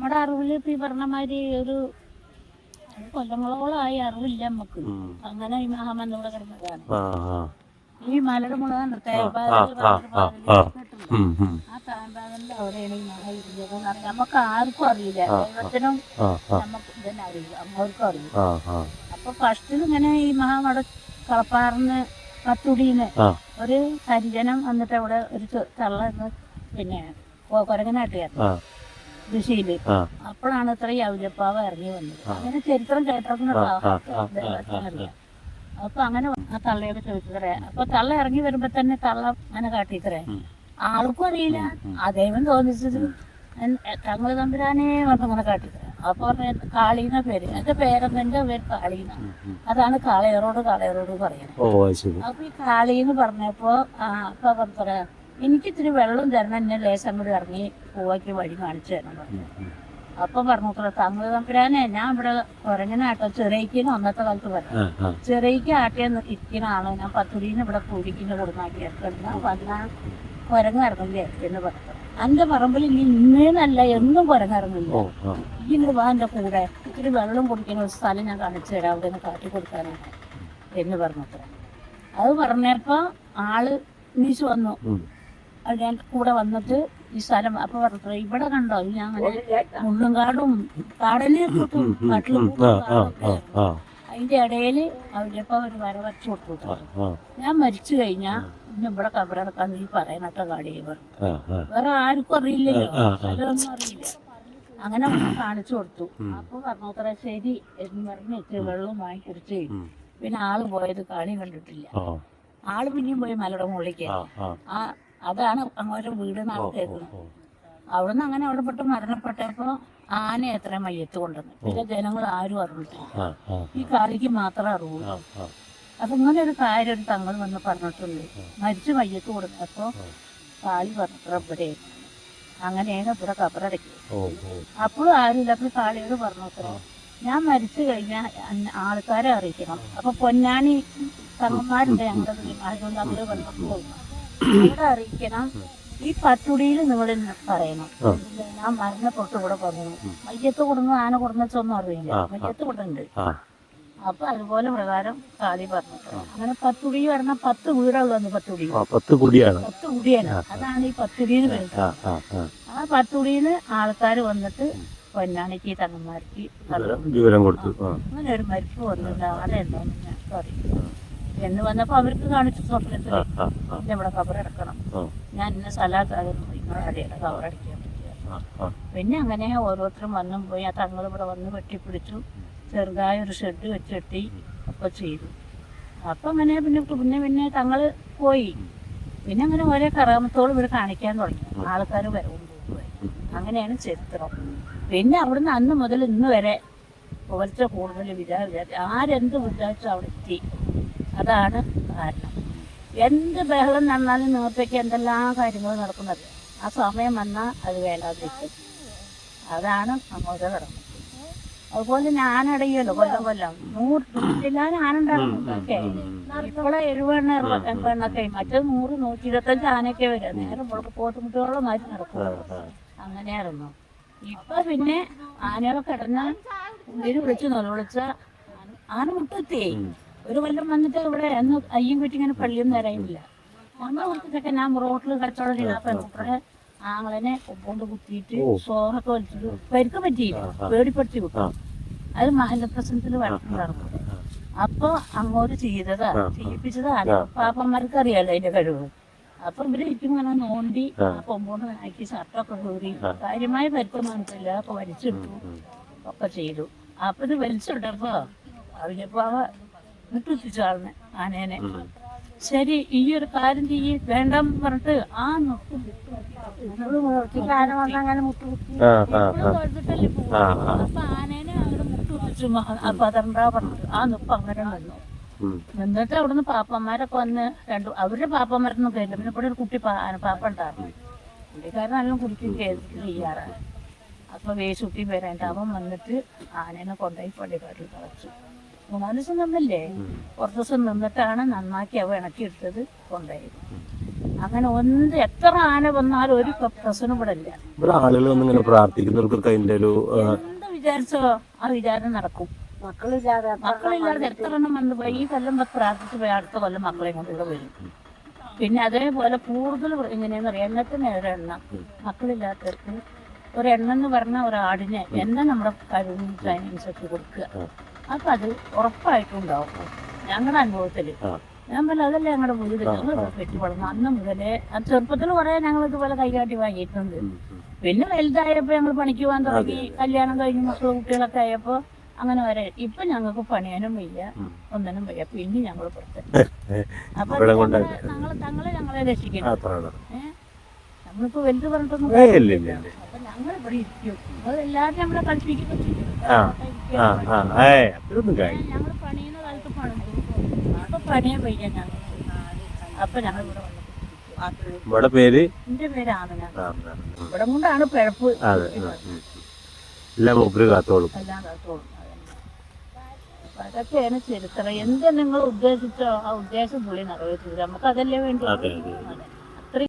നമ്മുടെ അറിവില് ഇപ്പൊ ഈ പറഞ്ഞ മാതിരി ഒരു കൊല്ലങ്ങളോളമായി അറിവില്ല നമുക്ക്. അങ്ങനെ ഈ മഹാമന്ദ ഇവിടെ കിടന്നതാണ്. ഈ മലയുടെ മുഴുവൻ ആ താമ്പാതന്റെ അവിടെയാണ് ഈ മഹ ഇരുന്നത്. നമുക്ക് ആർക്കും അറിയില്ല, ദൈവത്തിനും നമുക്ക് ഇതന്നെ അറിയില്ല, അമ്മവർക്കും അറിയില്ല. അപ്പൊ ഫസ്റ്റിൽ ഇങ്ങനെ ഈ മഹാമട കളപ്പാറിന് കത്തുടിന്ന് ഒരു ഹരിജനം വന്നിട്ട് അവിടെ ഒരു തള്ള പിന്നെ കൊരങ്ങനാട്ടുകാരൻ കൃഷിയില്. അപ്പോഴാണ് ഇത്ര യൗലപ്പാവ ഇറങ്ങി വന്നത്. അങ്ങനെ ചരിത്രം അറിയാം. അപ്പൊ അങ്ങനെ ആ തള്ളയൊക്കെ ചോദിച്ചത്രേ. അപ്പൊ തള്ള ഇറങ്ങി വരുമ്പോ തന്നെ തള്ള അങ്ങനെ കാട്ടിത്രേ. ആൾക്കും അറിയില്ല, അദ്ദേഹം തോന്നിച്ചത് തങ്ങള് തമ്പുരാനെ അങ്ങനെ കാട്ടിത്രേ. അപ്പൊ പറഞ്ഞ കാളീന്ന പേര്, എന്റെ പേരെന്റെ പേര് കാളീന. അതാണ് കാളയറോട് പറയുന്നത്. അപ്പൊ ഈ കാളീന്ന് പറഞ്ഞപ്പോ അപ്പൊ പറഞ്ഞ എനിക്ക് ഇത്തിരി വെള്ളം തരണം, എന്നെ ലേശം കൂടി ഇറങ്ങി പൂവാക്കി വഴി കാണിച്ചു തരണം പറഞ്ഞു. അപ്പൊ പറഞ്ഞു തങ്ങള് തമ്പുരാനെ, ഞാൻ ഇവിടെ കുരങ്ങനാട്ടോ ചെറിയക്കിന് അന്നത്തെ കാലത്ത് പറഞ്ഞു, ചെറിയക്ക് ആട്ടിയ ഇരിക്കുന്ന ആള് ഞാൻ പത്തുടീന്ന് ഇവിടെ കൂലിക്കിന് കൊടുന്നാക്കി ഇറക്കണം വന്നാൽ കുരങ്ങിറങ്ങില്ലേ എന്ന് പറഞ്ഞു. എന്റെ പറമ്പിൽ ഇന്നേന്നല്ല എന്നും കുരങ്ങിറങ്ങില്ല, ഇങ്ങനെ വാ എന്റെ കൂടെ ഇത്തിരി വെള്ളം കുടിക്കുന്ന ഒരു സ്ഥലം ഞാൻ കാണിച്ചു തരാം, അവിടെ നിന്ന് കാട്ടി കൊടുക്കാനാണ് എന്ന് പറഞ്ഞത്ര. അത് പറഞ്ഞപ്പോ ആള് നീച്ച് വന്നു. ഞാൻ കൂടെ വന്നിട്ട് ഈ സ്ഥലം അപ്പൊ പറഞ്ഞു, ഇവിടെ കണ്ടോ ഞാൻ മുള്ളും കാടും കാടനെ കാട്ടിലും അതിന്റെ ഇടയില് അവരിപ്പോ ഒരു വര വരച്ചു കൊടുത്തു. ഞാൻ മരിച്ചു കഴിഞ്ഞാ ഇനി ഇവിടെ കബറടക്കാൻ നീ പറയണട്ട കാടിയെ പറഞ്ഞു. വേറെ ആർക്കും അറിയില്ലല്ലോ, അതൊന്നും അറിയില്ല. അങ്ങനെ കാണിച്ചു കൊടുത്തു. അപ്പൊ പറഞ്ഞത്ര ശരി എന്ന് പറഞ്ഞിട്ട് വെള്ളം വാങ്ങി കുടിച്ച് പിന്നെ ആള് പോയത് കാണി കണ്ടിട്ടില്ല. ആള് പിന്നെയും പോയി മലയുടെ മുകളിലേക്ക്. അതാണ് അങ്ങോട്ട് വീട് നാളെ കേൾക്കുന്നത്. അവിടുന്ന് അങ്ങനെ അവിടെ പെട്ട് മരണപ്പെട്ടപ്പോ ആന എത്ര മയ്യത്ത് കൊണ്ടുവന്നു. പിന്നെ ജനങ്ങൾ ആരും അറിഞ്ഞിട്ടില്ല, ഈ കാളിക്ക് മാത്രമേ അറിവുള്ളൂ. അപ്പൊ ഇങ്ങനെ ഒരു കാര്യം ഒരു തങ്ങൾ വന്ന് പറഞ്ഞിട്ടുണ്ട്. മരിച്ചു മയ്യത്ത് കൊടുത്തപ്പോ കാളി പറഞ്ഞത്ര ഇവിടെ അങ്ങനെയാണ് ഇവിടെ കബറടക്കി. അപ്പോഴും ആരുമില്ല. അപ്പൊ കാളിയോട് പറഞ്ഞത്ര ഞാൻ മരിച്ചു കഴിഞ്ഞാൽ ആൾക്കാരെ അറിയിക്കണം. അപ്പൊ പൊന്നാനി തങ്ങന്മാരുണ്ട് ഞങ്ങളുടെ അതുകൊണ്ട് അവര് വന്നപ്പോ ഇവിടെ അറിയിക്കണം. ഈ പത്തുടിയിൽ നിങ്ങൾ പറയണം ഞാൻ മരണപ്പെട്ട് ഇവിടെ പറഞ്ഞു. മയ്യത്ത് കൊടുന്ന് ആന കൊടുന്നൊന്നും അറിയില്ല, മയ്യത്ത് കൊടുണ്ട്. അപ്പൊ അതുപോലെ പ്രകാരം കാളി പറഞ്ഞു. അങ്ങനെ പത്തുടി പറഞ്ഞ 10 വീടുള്ളൂ. പത്ത് കുടിയാണ്. അതാണ് ഈ പത്തുടിന്ന് വരുന്നത്. ആ പത്തുടിന്ന് ആൾക്കാര് വന്നിട്ട് പൊന്നാനിക്ക് തങ്ങന്മാർക്ക് വിവരം കൊടുത്തു. അങ്ങനെ ഒരു മരിപ്പ് വന്നില്ല, അതെന്താന്ന് ഞങ്ങൾക്ക് അറിയില്ല എന്ന് വന്നപ്പോ അവർക്ക് കാണിച്ചു സ്വപ്നത്തിൽ ഇവിടെ കബറടക്കണം, ഞാൻ ഇന്ന സ്ഥലത്താകുന്നു നിങ്ങളുടെ അടിയുടെ കബറടിക്കാൻ പറ്റിയ. പിന്നെ അങ്ങനെ ഓരോരുത്തരും വന്നും പോയി. ആ തങ്ങൾ ഇവിടെ വന്ന് വെട്ടിപ്പിടിച്ചു, ചെറുതായ ഒരു ഷെഡ് വെച്ചെട്ടി ഒക്കെ ചെയ്തു. അപ്പൊ അങ്ങനെ പിന്നെ തങ്ങള് പോയി. പിന്നെ അങ്ങനെ ഓരോ കറാമത്തോളം ഇവിടെ കാണിക്കാൻ തുടങ്ങി. ആൾക്കാർ വരവും പോകും. അങ്ങനെയാണ് ചരിത്രം. പിന്നെ അവിടുന്ന് അന്ന് മുതൽ ഇന്ന് വരെ പുകഴ്ച കൂടുതൽ വിചാരിച്ചു ആരെന്ത് വിചാരിച്ചു അവിടെ എത്തി. അതാണ് കാരണം. എന്ത് ബഹളം നടന്നാലും നേരത്തേക്ക് എന്തെല്ലാം കാര്യങ്ങൾ നടക്കുന്നത് ആ സമയം വന്നാൽ അത് വേണ്ടാതിരിക്കും. അതാണ് അങ്ങോട്ട് കടന്നത്. അതുപോലെ ഞാനടയുമല്ലോ കൊല്ലം 100 ആനുണ്ടാകുന്നൊക്കെ ഇപ്പോഴെ 70 എണ്ണൊക്കെ മറ്റേത് 100 125 ആനയൊക്കെ വരും. നേരം മുളക്ക് പോത്തുമുട്ടുകളോ മാറ്റി നടക്കും. അങ്ങനെയായിരുന്നു. ഇപ്പൊ പിന്നെ ആനകളൊക്കെ കിടന്നാൽ ഉള്ളിൽ വിളിച്ച് നിലവിളിച്ച ആന മുട്ടെത്തി. ഒരു കൊല്ലം വന്നിട്ട് ഇവിടെ എന്ന് അയ്യം കുറ്റി ഇങ്ങനെ പള്ളിയൊന്നും തരാനില്ല. നമ്മൾ കൊടുത്തിട്ടൊക്കെ ഞാൻ റോട്ടിൽ കച്ചവടം ചെയ്തപ്പോ ആങ്ങളനെ കൊണ്ട് കുത്തിയിട്ട് ചോറൊക്കെ വലിച്ചിട്ട് പരിക്ക് പറ്റിയില്ല, പേടിപ്പെടുത്തി വിട്ടു. അത് മഹല്ല പ്രശ്നത്തിൽ വഴക്കുണ്ടായിരുന്നു. അപ്പൊ അങ്ങോട്ട് ചെയ്യിപ്പിച്ചതാണ്. പാപ്പന്മാർക്ക് അറിയാലോ അതിന്റെ കഴിവ്. അപ്പൊ ഇവര് ഇങ്ങനെ നോണ്ടി കൊമ്പോണ്ട് ആക്കി ഷർട്ടൊക്കെ കയറി കാര്യമായ പരിക്കൊന്നും മനസ്സില്ല. അപ്പൊ വലിച്ചിട്ടു ഒക്കെ ചെയ്തു. അപ്പൊ ഇത് വലിച്ചിട്ടപ്പോ അവരിപ്പോ മുട്ടുത്തിച്ചു ആളിനെ ആനേനെ. ശരി ഈ ഒരു കാര്യം ചെയ്യ് വേണ്ടെന്ന് പറഞ്ഞിട്ട് ആ അങ്ങനെ മുട്ടുകുത്തി തൊഴുതിട്ടല്ലേ പോകും. അപ്പൊ ആനേനെ അവിടെ മുട്ടുകുത്തിച്ചു. അപ്പൊ അതെന്താ പറഞ്ഞത് ആ നിപ്പ് അങ്ങനെ നിന്നു. എന്നിട്ട് അവിടുന്ന് പാപ്പന്മാരൊക്കെ വന്ന് അവരുടെ പാപ്പന്മാരൊന്നും കേട്ടില്ല. പിന്നെ ഇവിടെ ഒരു കുട്ടി പാപ്പ ഉണ്ടായിരുന്നു. പുള്ളിക്കാരൻ നല്ല കുടിക്കും ചെയ്യാറാണ്. അപ്പൊ വേശുട്ടി വരേണ്ട അവൻ വന്നിട്ട് ആനേനെ കൊണ്ടുപോയി പള്ളിക്കാട്ടിൽ കളച്ചു. 3 ദിവസം നിന്നല്ലേ, കുറച്ച് ദിവസം നിന്നിട്ടാണ് നന്നാക്കി അവ ഇണക്കിയെടുത്തത് കൊണ്ടുപോയത്. അങ്ങനെ ഒന്ന് എത്ര ആന വന്നാലും ഒരു പ്രശ്നം ഇവിടെ ഇല്ല. ഇവിടെ ആളുകൾ ഒന്നിങ്ങനെ പ്രാർത്ഥിക്കുന്നവർക്കൊക്കെ അതിന്റെ ഒരു എന്ത് വിചാരിച്ചോ ആ വിചാരം നടക്കും. മക്കളില്ലാതെ എത്ര എണ്ണം വന്നു പോയി. ഈ കൊല്ലം പ്രാർത്ഥിച്ച് പോയി അടുത്ത കൊല്ലം മക്കളെ കൊണ്ട് ഇവിടെ വരും. പിന്നെ അതേപോലെ കൂടുതൽ എങ്ങനെയാന്ന് അറിയാം, എണ്ണത്തിന് ഒരെണ്ണം മക്കളില്ലാത്തവർക്ക് ഒരെണ്ണം എന്ന് പറഞ്ഞാൽ ഒരാടിനെ എന്നെ നമ്മുടെ കഴിവിന് ട്രെയിനിങ്സൊക്കെ കൊടുക്കുക. അപ്പൊ അത് ഉറപ്പായിട്ടുണ്ടാവും ഞങ്ങളുടെ അനുഭവത്തില്. ഞാൻ പറഞ്ഞ അതല്ലേ ഞങ്ങളുടെ വീട്, ഞങ്ങൾ പെറ്റി വളർന്നു അന്ന് മുതലേ. അത് ചെറുപ്പത്തിൽ കുറെ ഞങ്ങൾ ഇതുപോലെ കൈകാട്ടി വാങ്ങിയിട്ടുണ്ട്. പിന്നെ വലുതായപ്പോ ഞങ്ങൾ പണിക്ക് പോകാൻ തുടങ്ങി, കല്യാണം കഴിഞ്ഞ് മക്കളും കുട്ടികളൊക്കെ ആയപ്പോ അങ്ങനെ വരെ. ഇപ്പൊ ഞങ്ങൾക്ക് പണിയാനും വയ്യ, ഒന്നിനും വയ്യ. പിന്നെ ഞങ്ങൾ പുറത്ത്. അപ്പൊ ഞങ്ങളെ രക്ഷിക്കണം. നമ്മളിപ്പോ വലുത് പറഞ്ഞിട്ടൊന്നും അപ്പൊ ഞങ്ങൾ ഇവിടെ ഇരിക്കും. അത് എല്ലാവരും നമ്മളെ കളിപ്പിക്കുന്നു. ഞങ്ങൾ പണിയുന്ന കാലത്ത് പണിതു. അപ്പൊ പണിയാൻ വയ്യ ഞങ്ങൾ. അപ്പൊ ഞങ്ങൾ ഇവിടെ വന്നു. എന്റെ പേര് ആമന. ഇവിടെ കൊണ്ടാണ് പിഴപ്പ്. എല്ലാം കാത്തോളും. അതൊക്കെയാണ് ചരിത്രം. എന്ത് നിങ്ങൾ ഉദ്ദേശിച്ചോ ആ ഉദ്ദേശം പുള്ളി നിറവേറ്റില്ല. നമുക്ക് അതല്ലേ വേണ്ടി.